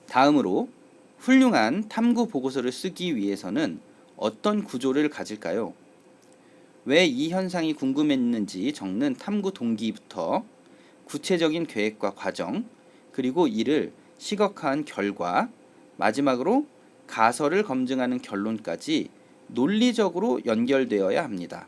다음으로 훌륭한 탐구 보고서를 쓰기 위해서는 어떤 구조를 가질까요? 왜 이 현상이 궁금했는지 적는 탐구 동기부터 구체적인 계획과 과정, 그리고 이를 시각화한 결과, 마지막으로 가설을 검증하는 결론까지 논리적으로 연결되어야 합니다.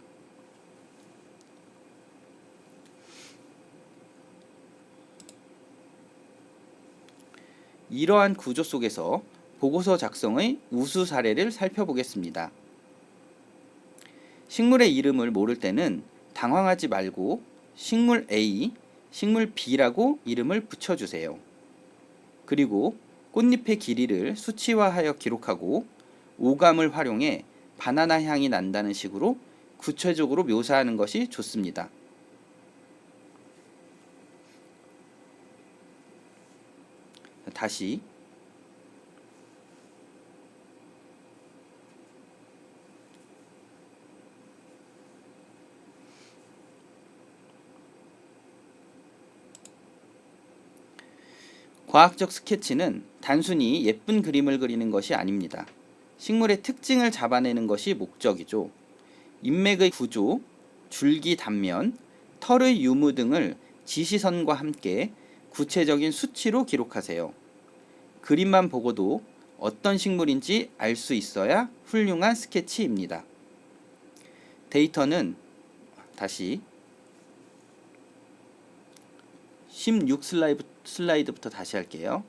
이러한 구조 속에서 보고서 작성의 우수 사례를 살펴보겠습니다. 식물의 이름을 모를 때는 당황하지 말고 식물 A, 식물 B라고 이름을 붙여주세요. 그리고 꽃잎의 길이를 수치화하여 기록하고 오감을 활용해 바나나 향이 난다는 식으로 구체적으로 묘사하는 것이 좋습니다. 다시 과학적 스케치는 단순히 예쁜 그림을 그리는 것이 아닙니다. 식물의 특징을 잡아내는 것이 목적이죠. 인맥의 구조, 줄기 단면, 털의 유무 등을 지시선과 함께 구체적인 수치로 기록하세요. 그림만 보고도 어떤 식물인지 알 수 있어야 훌륭한 스케치입니다. 데이터는 다시 16 슬라이드부터 다시 할게요.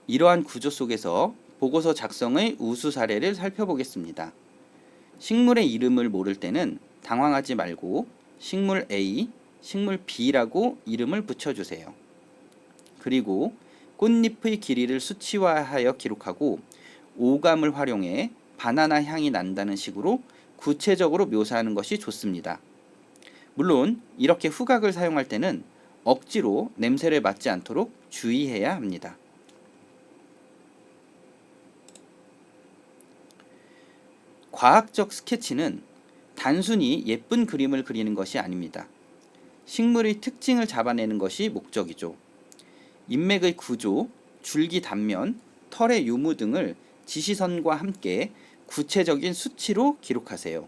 이러한 구조 속에서 보고서 작성의 우수 사례를 살펴보겠습니다. 식물의 이름을 모를 때는 당황하지 말고 식물 A, 식물 B라고 이름을 붙여주세요. 그리고 꽃잎의 길이를 수치화하여 기록하고 오감을 활용해 바나나 향이 난다는 식으로 구체적으로 묘사하는 것이 좋습니다. 물론 이렇게 후각을 사용할 때는 억지로 냄새를 맡지 않도록 주의해야 합니다. 과학적 스케치는 단순히 예쁜 그림을 그리는 것이 아닙니다. 식물의 특징을 잡아내는 것이 목적이죠. 인맥의 구조, 줄기 단면, 털의 유무 등을 지시선과 함께 구체적인 수치로 기록하세요.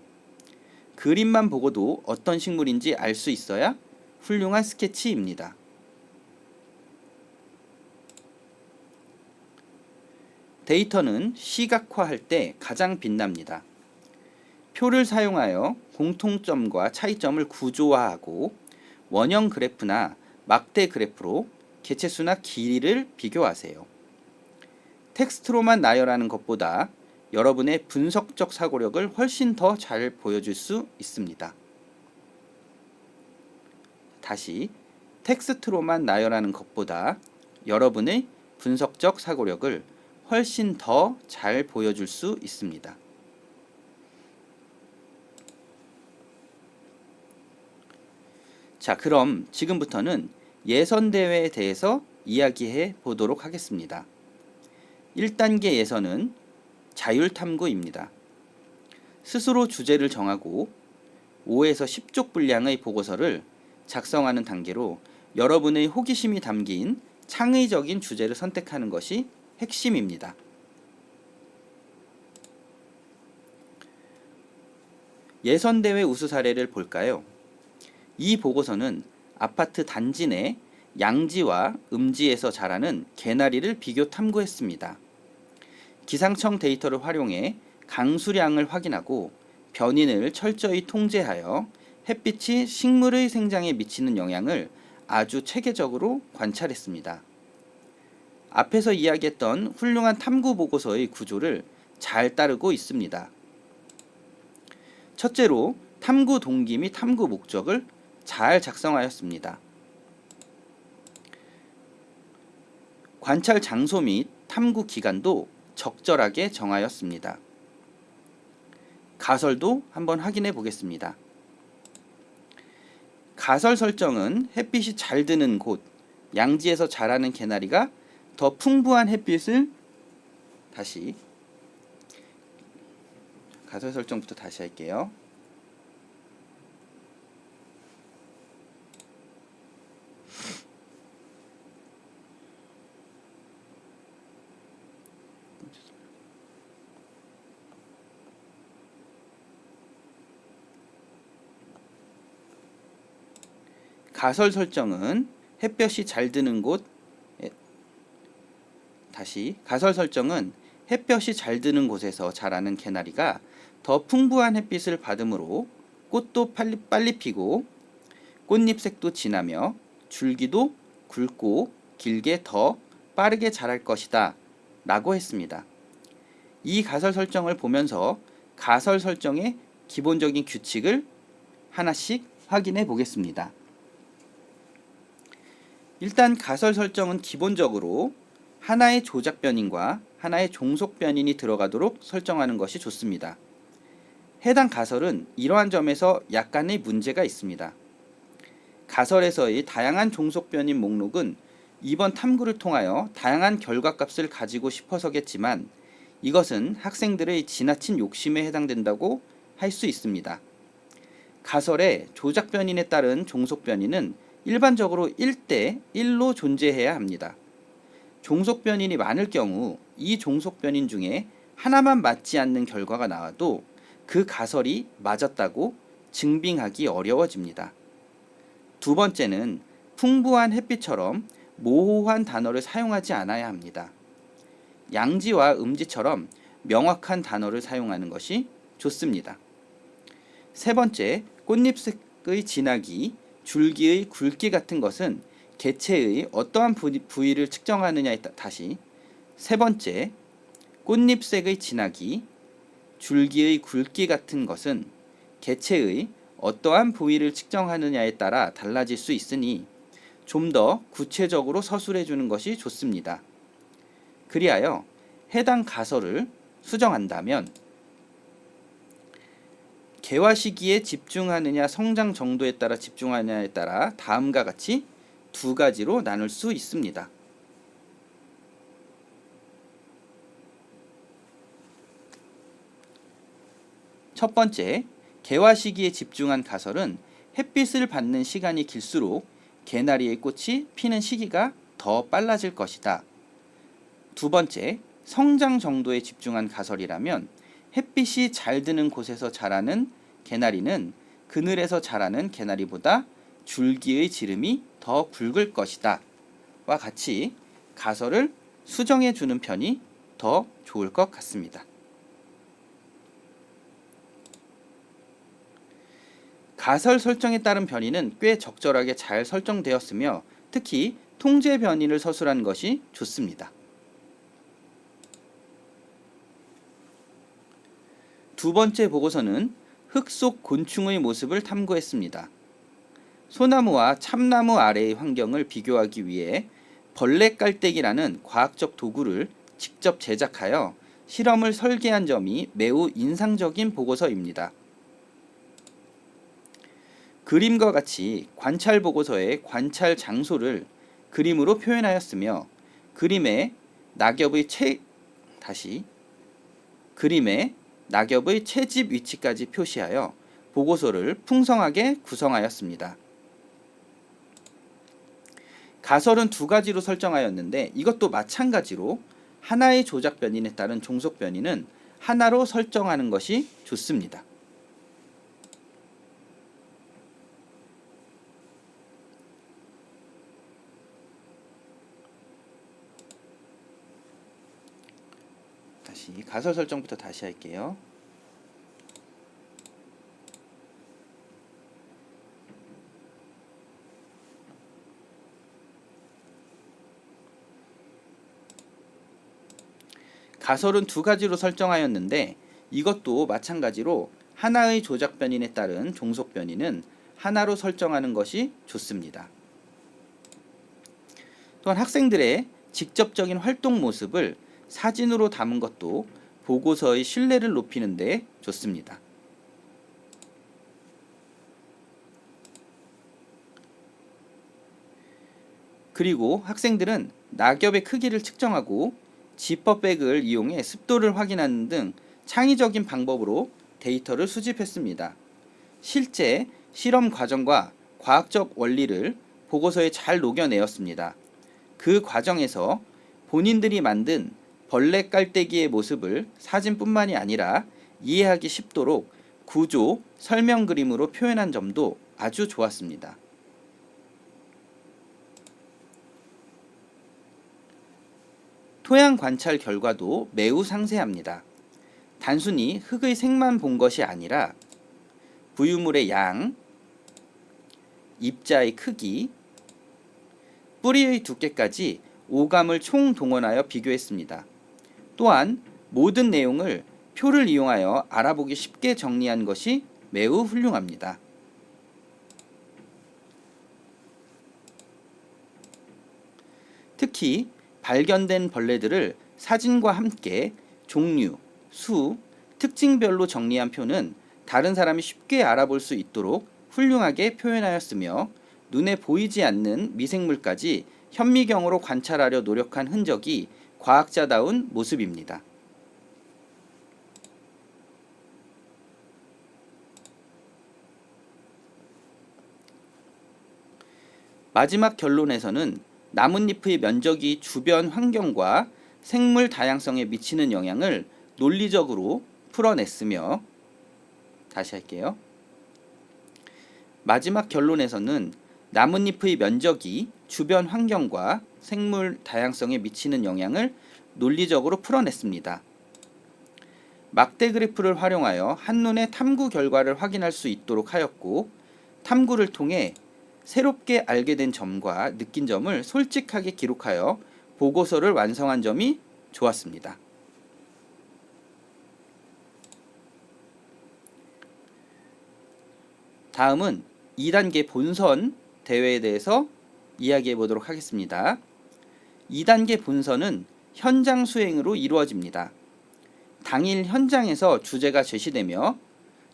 그림만 보고도 어떤 식물인지 알 수 있어야 훌륭한 스케치입니다. 데이터는 시각화할 때 가장 빛납니다. 표를 사용하여 공통점과 차이점을 구조화하고 원형 그래프나 막대 그래프로 개체수나 길이를 비교하세요. 텍스트로만 나열하는 것보다 여러분의 분석적 사고력을 훨씬 더 잘 보여줄 수 있습니다. 다시 텍스트로만 나열하는 것보다 여러분의 분석적 사고력을 훨씬 더 잘 보여줄 수 있습니다. 자, 그럼 지금부터는 예선대회에 대해서 이야기해 보도록 하겠습니다. 1단계 예선은 자율탐구입니다. 스스로 주제를 정하고 5에서 10쪽 분량의 보고서를 작성하는 단계로 여러분의 호기심이 담긴 창의적인 주제를 선택하는 것이 핵심입니다. 예선대회 우수 사례를 볼까요? 이 보고서는 아파트 단지 내 양지와 음지에서 자라는 개나리를 비교 탐구했습니다. 기상청 데이터를 활용해 강수량을 확인하고 변인을 철저히 통제하여 햇빛이 식물의 생장에 미치는 영향을 아주 체계적으로 관찰했습니다. 앞에서 이야기했던 훌륭한 탐구 보고서의 구조를 잘 따르고 있습니다. 첫째로 탐구 동기 및 탐구 목적을 잘 작성하였습니다. 관찰 장소 및 탐구 기간도 적절하게 정하였습니다. 가설도 한번 확인해 보겠습니다. 가설 설정은 햇빛이 잘 드는 곳, 양지에서 자라는 개나리가 더 풍부한 햇빛을 다시 가설 설정부터 다시 할게요. 가설 설정은 햇볕이 잘 드는 곳 가설 설정은 햇볕이 잘 드는 곳에서 자라는 개나리가 더 풍부한 햇빛을 받으므로 꽃도 빨리 피고 꽃잎색도 진하며 줄기도 굵고 길게 더 빠르게 자랄 것이다 라고 했습니다. 이 가설 설정을 보면서 가설 설정의 기본적인 규칙을 하나씩 확인해 보겠습니다. 일단 가설 설정은 기본적으로 하나의 조작 변인과 하나의 종속 변인이 들어가도록 설정하는 것이 좋습니다. 해당 가설은 이러한 점에서 약간의 문제가 있습니다. 가설에서의 다양한 종속 변인 목록은 이번 탐구를 통하여 다양한 결과값을 가지고 싶어서겠지만 이것은 학생들의 지나친 욕심에 해당된다고 할 수 있습니다. 가설의 조작 변인에 따른 종속 변인은 일반적으로 1대 1로 존재해야 합니다. 종속 변인이 많을 경우 이 종속 변인 중에 하나만 맞지 않는 결과가 나와도 그 가설이 맞았다고 증빙하기 어려워집니다. 두 번째는 풍부한 햇빛처럼 모호한 단어를 사용하지 않아야 합니다. 양지와 음지처럼 명확한 단어를 사용하는 것이 좋습니다. 세 번째, 꽃잎색의 진하기, 줄기의 굵기 같은 것은 개체의 어떠한 부위를 측정하느냐에 세 번째, 꽃잎색의 진하기, 줄기의 굵기 같은 것은 개체의 어떠한 부위를 측정하느냐에 따라 달라질 수 있으니 좀 더 구체적으로 서술해 주는 것이 좋습니다. 그리하여 해당 가설을 수정한다면 개화 시기에 집중하느냐 성장 정도에 따라 집중하느냐에 따라 다음과 같이 두 가지로 나눌 수 있습니다. 첫 번째, 개화 시기에 집중한 가설은 햇빛을 받는 시간이 길수록 개나리의 꽃이 피는 시기가 더 빨라질 것이다. 두 번째, 성장 정도에 집중한 가설이라면 햇빛이 잘 드는 곳에서 자라는 개나리는 그늘에서 자라는 개나리보다 줄기의 지름이 더 굵을 것이다. 와 같이 가설을 수정해 주는 편이 더 좋을 것 같습니다. 가설 설정에 따른 변이는 꽤 적절하게 잘 설정되었으며 특히 통제 변이를 서술한 것이 좋습니다. 두 번째 보고서는 흙 속 곤충의 모습을 탐구했습니다. 소나무와 참나무 아래의 환경을 비교하기 위해 벌레 깔때기라는 과학적 도구를 직접 제작하여 실험을 설계한 점이 매우 인상적인 보고서입니다. 그림과 같이 관찰 보고서의 관찰 장소를 그림으로 표현하였으며 그림에 낙엽의 채집 위치까지 표시하여 보고서를 풍성하게 구성하였습니다. 가설은 두 가지로 설정하였는데 이것도 마찬가지로 하나의 조작 변인에 따른 종속 변인은 하나로 설정하는 것이 좋습니다. 가설 설정부터 다시 할게요. 가설은 두 가지로 설정하였는데 이것도 마찬가지로 하나의 조작 변인에 따른 종속 변인은 하나로 설정하는 것이 좋습니다. 또한 학생들의 직접적인 활동 모습을 사진으로 담은 것도 보고서의 신뢰를 높이는 데 좋습니다. 그리고 학생들은 낙엽의 크기를 측정하고 지퍼백을 이용해 습도를 확인하는 등 창의적인 방법으로 데이터를 수집했습니다. 실제 실험 과정과 과학적 원리를 보고서에 잘 녹여내었습니다. 그 과정에서 본인들이 만든 벌레 깔때기의 모습을 사진뿐만이 아니라 이해하기 쉽도록 구조, 설명 그림으로 표현한 점도 아주 좋았습니다. 토양 관찰 결과도 매우 상세합니다. 단순히 흙의 색만 본 것이 아니라 부유물의 양, 입자의 크기, 뿌리의 두께까지 오감을 총동원하여 비교했습니다. 또한 모든 내용을 표를 이용하여 알아보기 쉽게 정리한 것이 매우 훌륭합니다. 특히 발견된 벌레들을 사진과 함께 종류, 수, 특징별로 정리한 표는 다른 사람이 쉽게 알아볼 수 있도록 훌륭하게 표현하였으며 눈에 보이지 않는 미생물까지 현미경으로 관찰하려 노력한 흔적이 과학자다운 모습입니다. 마지막 결론에서는 나뭇잎의 면적이 주변 환경과 생물 다양성에 미치는 영향을 논리적으로 풀어냈으며, 다시 할게요. 마지막 결론에서는 나뭇잎의 면적이 주변 환경과 생물 다양성에 미치는 영향을 논리적으로 풀어냈습니다. 막대 그래프를 활용하여 한눈에 탐구 결과를 확인할 수 있도록 하였고, 탐구를 통해 새롭게 알게 된 점과 느낀 점을 솔직하게 기록하여 보고서를 완성한 점이 좋았습니다. 다음은 2단계 본선 대회에 대해서 이야기해 보도록 하겠습니다. 2단계 본선은 현장 수행으로 이루어집니다. 당일 현장에서 주제가 제시되며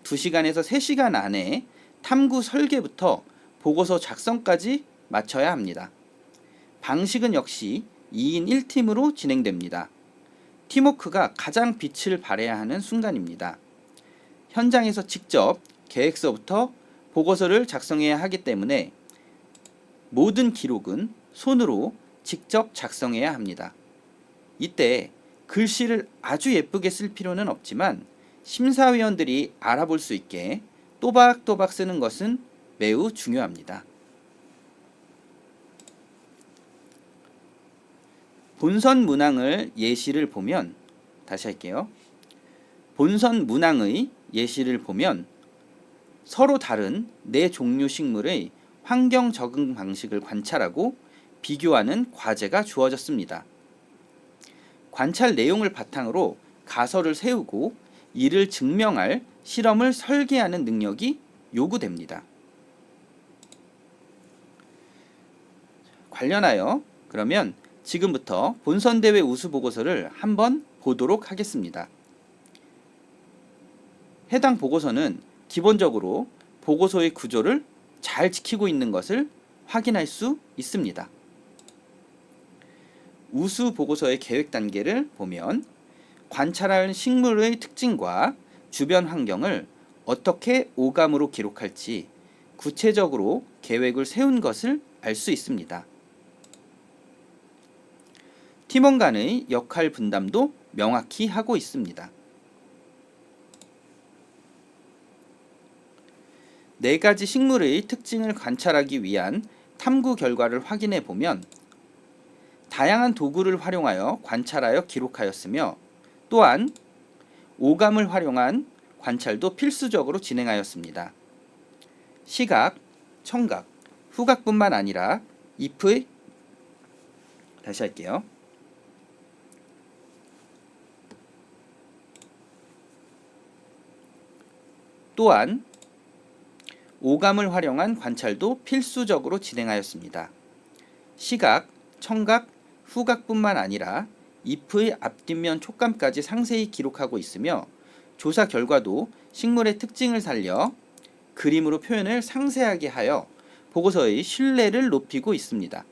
2시간에서 3시간 안에 탐구 설계부터 보고서 작성까지 마쳐야 합니다. 방식은 역시 2인 1팀으로 진행됩니다. 팀워크가 가장 빛을 발해야 하는 순간입니다. 현장에서 직접 계획서부터 보고서를 작성해야 하기 때문에 모든 기록은 손으로 직접 작성해야 합니다. 이때 글씨를 아주 예쁘게 쓸 필요는 없지만 심사위원들이 알아볼 수 있게 또박또박 쓰는 것은 매우 중요합니다. 본선 문항을 예시를 보면, 다시 할게요. 본선 문항의 예시를 보면 서로 다른 4종류 식물의 환경 적응 방식을 관찰하고 비교하는 과제가 주어졌습니다. 관찰 내용을 바탕으로 가설을 세우고 이를 증명할 실험을 설계하는 능력이 요구됩니다. 관련하여 그러면 지금부터 본선대회 우수 보고서를 한번 보도록 하겠습니다. 해당 보고서는 기본적으로 보고서의 구조를 잘 지키고 있는 것을 확인할 수 있습니다. 우수 보고서의 계획 단계를 보면 관찰할 식물의 특징과 주변 환경을 어떻게 오감으로 기록할지 구체적으로 계획을 세운 것을 알 수 있습니다. 팀원 간의 역할 분담도 명확히 하고 있습니다. 4가지 식물의 특징을 관찰하기 위한 탐구 결과를 확인해 보면 다양한 도구를 활용하여 관찰하여 기록하였으며 또한 오감을 활용한 관찰도 필수적으로 진행하였습니다. 시각, 청각, 후각뿐만 아니라 잎의 다시 할게요. 또한 오감을 활용한 관찰도 필수적으로 진행하였습니다. 시각, 청각, 후각뿐만 아니라 잎의 앞뒷면 촉감까지 상세히 기록하고 있으며 조사 결과도 식물의 특징을 살려 그림으로 표현을 상세하게 하여 보고서의 신뢰를 높이고 있습니다.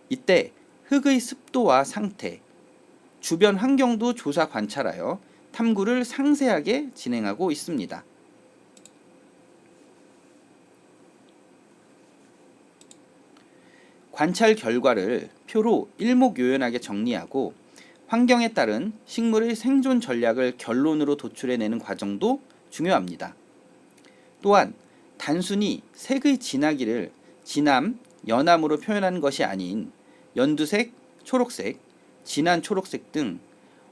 이때 흙의 습도와 상태, 주변 환경도 조사 관찰하여 탐구를 상세하게 진행하고 있습니다. 관찰 결과를 표로 일목요연하게 정리하고 환경에 따른 식물의 생존 전략을 결론으로 도출해내는 과정도 중요합니다. 또한 단순히 색의 진하기를 진함, 연함으로 표현하는 것이 아닌 연두색, 초록색, 진한 초록색 등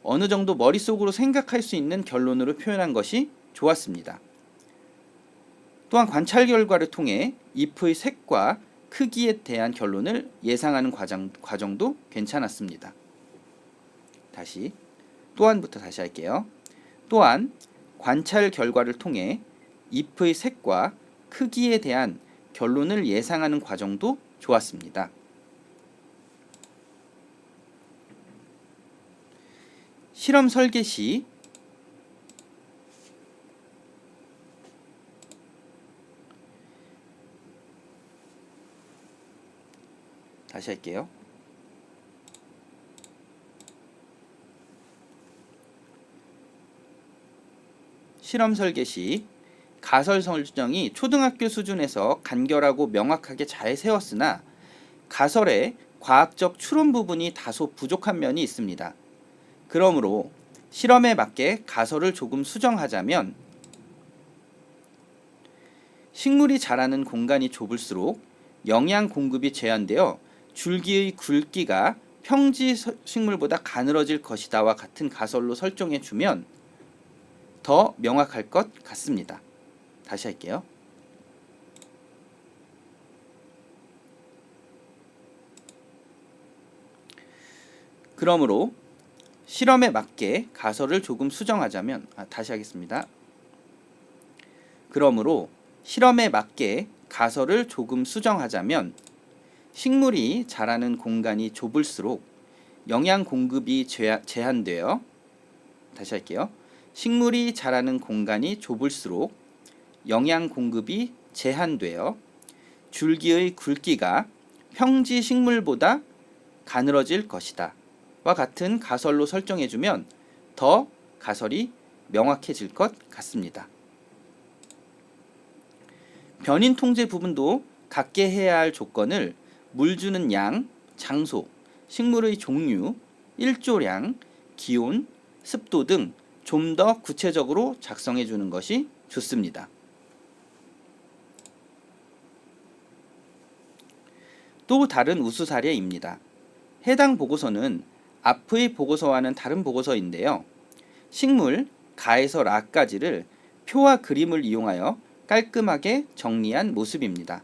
어느 정도 머릿속으로 생각할 수 있는 결론으로 표현한 것이 좋았습니다. 또한 관찰 결과를 통해 잎의 색과 크기에 대한 결론을 예상하는 과정도 괜찮았습니다. 또한부터 다시 할게요. 또한 관찰 결과를 통해 잎의 색과 크기에 대한 결론을 예상하는 과정도 좋았습니다. 실험 설계 시 다시 할게요. 실험 설계 시 가설 설정이 초등학교 수준에서 간결하고 명확하게 잘 세웠으나 가설의 과학적 추론 부분이 다소 부족한 면이 있습니다. 그러므로 실험에 맞게 가설을 조금 수정하자면 식물이 자라는 공간이 좁을수록 영양 공급이 제한되어 줄기의 굵기가 평지 식물보다 가늘어질 것이다와 같은 가설로 설정해 주면 더 명확할 것 같습니다. 다시 할게요. 그러므로 실험에 맞게 가설을 조금 수정하자면 다시 하겠습니다. 그러므로 실험에 맞게 가설을 조금 수정하자면 식물이 자라는 공간이 좁을수록 영양 공급이 제한되어 다시 할게요. 식물이 자라는 공간이 좁을수록 영양 공급이 제한되어 줄기의 굵기가 평지 식물보다 가늘어질 것이다 와 같은 가설로 설정해주면 더 가설이 명확해질 것 같습니다. 변인 통제 부분도 갖게 해야 할 조건을 물 주는 양, 장소, 식물의 종류, 일조량, 기온, 습도 등 좀 더 구체적으로 작성해 주는 것이 좋습니다. 또 다른 우수 사례입니다. 해당 보고서는 앞의 보고서와는 다른 보고서인데요. 식물 가에서 라까지를 표와 그림을 이용하여 깔끔하게 정리한 모습입니다.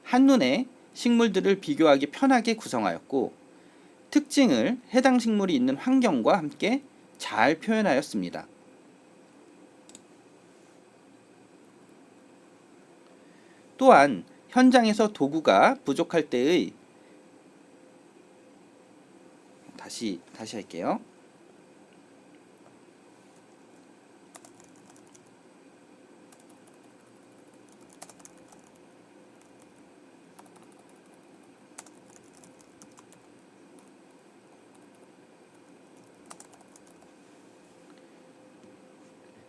한눈에 식물들을 비교하기 편하게 구성하였고 특징을 해당 식물이 있는 환경과 함께 잘 표현하였습니다. 또한 현장에서 도구가 부족할 때의 다시 할게요.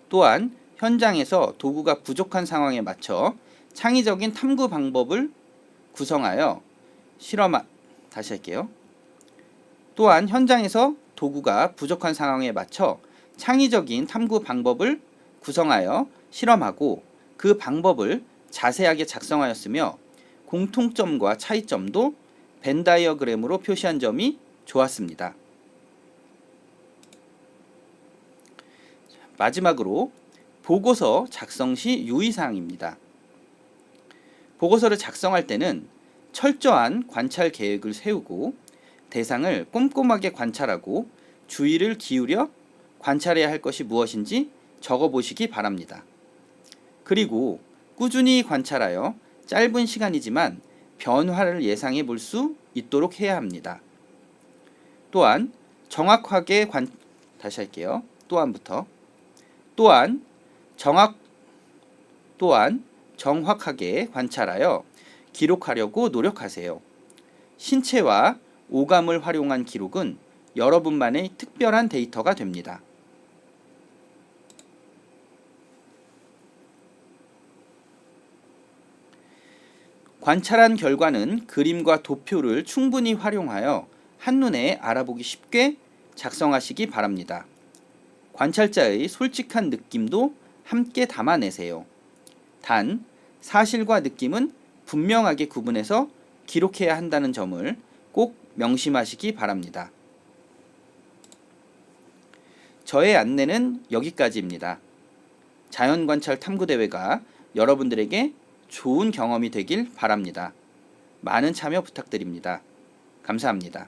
또한 현장에서 도구가 부족한 상황에 맞춰 창의적인 탐구 방법을 구성하여 다시 할게요. 또한 현장에서 도구가 부족한 상황에 맞춰 창의적인 탐구 방법을 구성하여 실험하고 그 방법을 자세하게 작성하였으며 공통점과 차이점도 벤 다이어그램으로 표시한 점이 좋았습니다. 마지막으로 보고서 작성 시 유의사항입니다. 보고서를 작성할 때는 철저한 관찰 계획을 세우고 대상을 꼼꼼하게 관찰하고 주의를 기울여 관찰해야 할 것이 무엇인지 적어보시기 바랍니다. 그리고 꾸준히 관찰하여 짧은 시간이지만 변화를 예상해 볼 수 있도록 해야 합니다. 또한 정확하게 다시 할게요. 또한부터. 또한 정확하게 관찰하여 기록하려고 노력하세요. 신체와 오감을 활용한 기록은 여러분만의 특별한 데이터가 됩니다. 관찰한 결과는 그림과 도표를 충분히 활용하여 한눈에 알아보기 쉽게 작성하시기 바랍니다. 관찰자의 솔직한 느낌도 함께 담아내세요. 단, 사실과 느낌은 분명하게 구분해서 기록해야 한다는 점을 꼭 명심하시기 바랍니다. 저의 안내는 여기까지입니다. 자연관찰 탐구대회가 여러분들에게 좋은 경험이 되길 바랍니다. 많은 참여 부탁드립니다. 감사합니다.